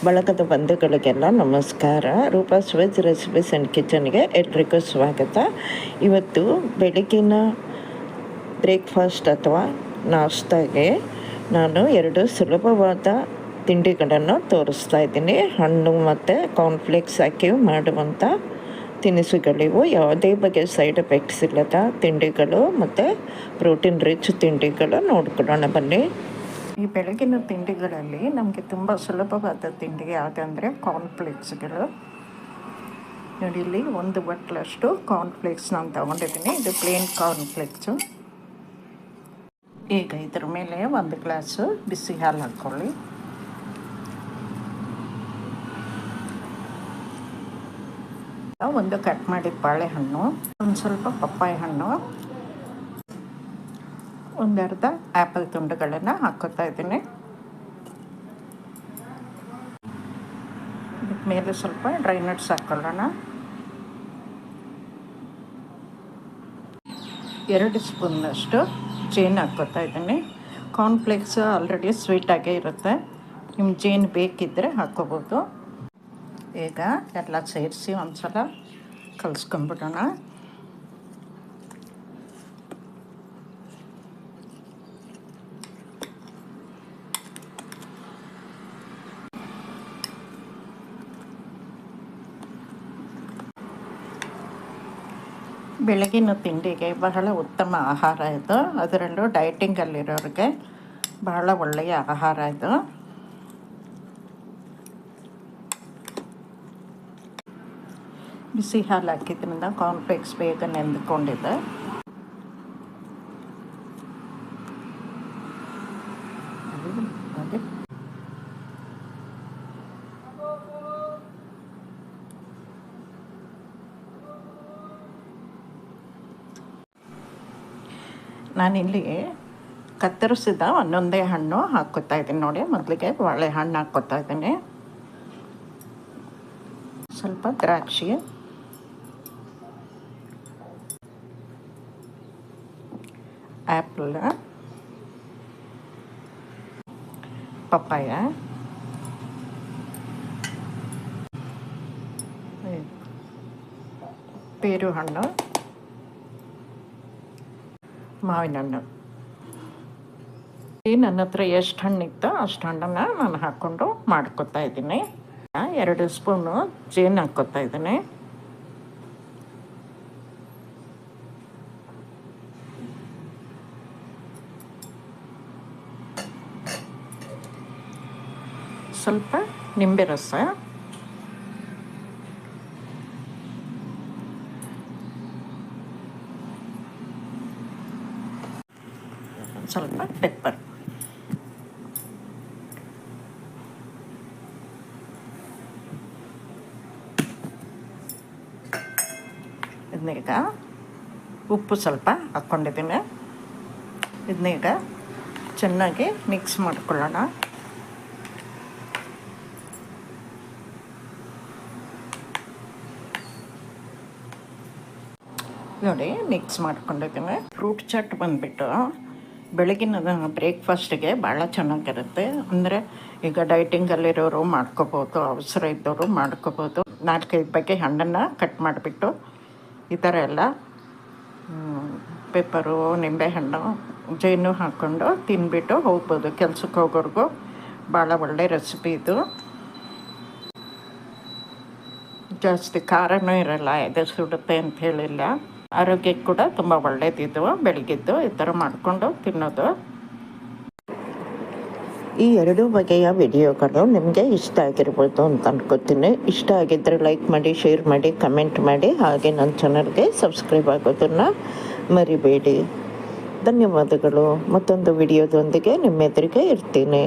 ಬಳಗದ ಬಂಧುಗಳಿಗೆಲ್ಲ ನಮಸ್ಕಾರ. Roopa's veg recipes and ಕಿಚನ್ಗೆ ಎಲ್ರಿಗೂ ಸ್ವಾಗತ. ಇವತ್ತು ಬೆಳಗಿನ ಬ್ರೇಕ್ಫಾಸ್ಟ್ ಅಥವಾ ನಾಷ್ಟಾಗೆ ನಾನು 2 ಸುಲಭವಾದ ತಿಂಡಿಗಳನ್ನು ತೋರಿಸ್ತಾ ಇದ್ದೀನಿ. ಹಣ್ಣು ಮತ್ತು ಕಾರ್ನ್ಫ್ಲೇಕ್ಸ್ ಹಾಕಿ ಮಾಡುವಂಥ ತಿನಿಸುಗಳಿವು. ಯಾವುದೇ ಬಗೆಯ ಸೈಡ್ ಎಫೆಕ್ಟ್ಸ್ ಇಲ್ಲದ ತಿಂಡಿಗಳು ಮತ್ತು ಪ್ರೋಟೀನ್ ರಿಚ್ ತಿಂಡಿಗಳು ನೋಡ್ಕೊಳ್ಳೋಣ ಬನ್ನಿ. ಈ ಬೆಳಗಿನ ತಿಂಡಿಗಳಲ್ಲಿ ನಮಗೆ ತುಂಬ ಸುಲಭವಾದ ತಿಂಡಿ ಯಾವುದಂದರೆ ಕಾರ್ನ್ಫ್ಲೇಕ್ಸ್ಗಳು. ನೋಡಿ, ಇಲ್ಲಿ 1 ಬಟ್ಲಷ್ಟು ಕಾರ್ನ್ಫ್ಲೇಕ್ಸ್ ನಾನು ತೊಗೊಂಡಿದ್ದೀನಿ. ಇದು ಪ್ಲೇನ್ ಕಾರ್ನ್ಫ್ಲೇಕ್ಸು. ಈಗ ಇದ್ರ ಮೇಲೆ 1 ಗ್ಲಾಸು ಬಿಸಿ ಹಾಲು ಹಾಕ್ಕೊಳ್ಳಿ. ಒಂದು ಕಟ್ ಮಾಡಿದ ಬಾಳೆಹಣ್ಣು, ಒಂದು ಸ್ವಲ್ಪ ಪಪ್ಪಾಯ ಹಣ್ಣು, ಒಂದರ್ಧ ಆ್ಯಪಲ್ ತುಂಡುಗಳನ್ನು ಹಾಕೋತಾ ಇದ್ದೀನಿ. ಇದಕ್ಕೆ ಮೇಲೆ ಸ್ವಲ್ಪ ಡ್ರೈ ನಟ್ಸ್ ಹಾಕ್ಕೊಳ್ಳೋಣ. 2 ಸ್ಪೂನ್ನಷ್ಟು ಜೇನು ಹಾಕ್ಕೋತಾ ಇದ್ದೀನಿ. ಕಾರ್ನ್ಫ್ಲೇಕ್ಸ್ ಆಲ್ರೆಡಿ ಸ್ವೀಟಾಗೇ ಇರುತ್ತೆ, ನಿಮ್ಗೆ ಜೇನು ಬೇಕಿದ್ದರೆ ಹಾಕ್ಕೋಬೋದು. ಈಗ ಎಲ್ಲ ಸೇರಿಸಿ ಒಂದು ಸಲ ಕಲಿಸ್ಕೊಂಬಿಡೋಣ. ಬೆಳಗಿನ ತಿಂಡಿಗೆ ಬಹಳ ಉತ್ತಮ ಆಹಾರ ಇದು. ಅದರಲ್ಲೂ ಡಯಟಿಂಗಲ್ಲಿರೋರಿಗೆ ಬಹಳ ಒಳ್ಳೆಯ ಆಹಾರ ಇದು. ಬಿಸಿ ಹಾಲು ಹಾಕಿದ್ರಿಂದ ಕಾರ್ನ್ಫ್ಲೇಕ್ಸ್ ಬೇಗ ನೆಂದ್ಕೊಂಡಿದೆ. ನಾನಿಲ್ಲಿ ಕತ್ತರಿಸಿದ ಒಂದೊಂದೇ ಹಣ್ಣು ಹಾಕ್ಕೋತಾ ಇದ್ದೀನಿ. ನೋಡಿ, ಮೊದಲಿಗೆ ಬಾಳೆಹಣ್ಣು ಹಾಕ್ಕೋತಾ ಇದ್ದೀನಿ, ಸ್ವಲ್ಪ ದ್ರಾಕ್ಷಿ, ಆ್ಯಪಲ್, ಪಪ್ಪಾಯ, ಪೇರು ಹಣ್ಣು, ಮಾವಿನ ಹಣ್ಣು. ನನ್ನ ಹತ್ರ ಎಷ್ಟು ಹಣ್ಣಿತ್ತು ಅಷ್ಟು ಹಣ್ಣನ್ನು ನಾನು ಹಾಕ್ಕೊಂಡು ಮಾಡ್ಕೊತಾ ಇದ್ದೀನಿ. 2 ಸ್ಪೂನು ಜೇನು ಹಾಕ್ಕೊತಾ ಇದ್ದೀನಿ. ಸ್ವಲ್ಪ ನಿಂಬೆ ರಸ, ಸ್ವಲ್ಪ ಪೆಪ್ಪರ್. ಇದನ್ನೀಗ ಉಪ್ಪು ಸ್ವಲ್ಪ ಹಾಕ್ಕೊಂಡಿದ್ದೀನಿ. ಇದನ್ನೀಗ ಚೆನ್ನಾಗಿ ಮಿಕ್ಸ್ ಮಾಡ್ಕೊಳ್ಳೋಣ. ನೋಡಿ, ಮಿಕ್ಸ್ ಮಾಡ್ಕೊಂಡಿದ್ದೀನಿ. ಫ್ರೂಟ್ ಚಾಟ್ ಬಂದುಬಿಟ್ಟು ಬೆಳಗಿನ ಬ್ರೇಕ್ಫಾಸ್ಟಿಗೆ ಭಾಳ ಚೆನ್ನಾಗಿರುತ್ತೆ. ಅಂದರೆ ಈಗ ಡೈಟಿಂಗಲ್ಲಿರೋರು ಮಾಡ್ಕೋಬೋದು, ಅವಸರ ಇದ್ದವರು ಮಾಡ್ಕೋಬೋದು. 4-5 ಬಗೆ ಹಣ್ಣನ್ನು ಕಟ್ ಮಾಡಿಬಿಟ್ಟು ಈ ಥರ ಎಲ್ಲ ಪೆಪ್ಪರು, ನಿಂಬೆಹಣ್ಣು, ಜೇನು ಹಾಕ್ಕೊಂಡು ತಿಂದ್ಬಿಟ್ಟು ಹೋಗ್ಬೋದು. ಕೆಲ್ಸಕ್ಕೆ ಹೋಗೋರ್ಗೂ ಭಾಳ ಒಳ್ಳೆ ರೆಸಿಪಿ ಇದು. ಜಾಸ್ತಿ ಖಾರನೂ ಇರಲ್ಲ, ಎದೆ ಸುಡುತ್ತೆ ಅಂತ ಹೇಳಿಲ್ಲ. ಆರೋಗ್ಯಕ್ಕೆ ಕೂಡ ತುಂಬ ಒಳ್ಳೆಯದಿದ್ದು ಬೆಳಗಿದ್ದು ಈ ಥರ ಮಾಡಿಕೊಂಡು ತಿನ್ನೋದು. ಈ 2 ಬಗೆಯ ವಿಡಿಯೋಗಳು ನಿಮಗೆ ಇಷ್ಟ ಆಗಿರ್ಬೋದು ಅಂತ ಅನ್ಕೋತೀನಿ. ಇಷ್ಟ ಆಗಿದ್ದರೆ ಲೈಕ್ ಮಾಡಿ, ಶೇರ್ ಮಾಡಿ, ಕಮೆಂಟ್ ಮಾಡಿ, ಹಾಗೆ ನನ್ನ ಚಾನಲ್ಗೆ ಸಬ್ಸ್ಕ್ರೈಬ್ ಆಗೋದನ್ನು ಮರಿಬೇಡಿ. ಧನ್ಯವಾದಗಳು. ಮತ್ತೊಂದು ವಿಡಿಯೋದೊಂದಿಗೆ ನಿಮ್ಮ ಎದುರಿಗೆ ಇರ್ತೀನಿ.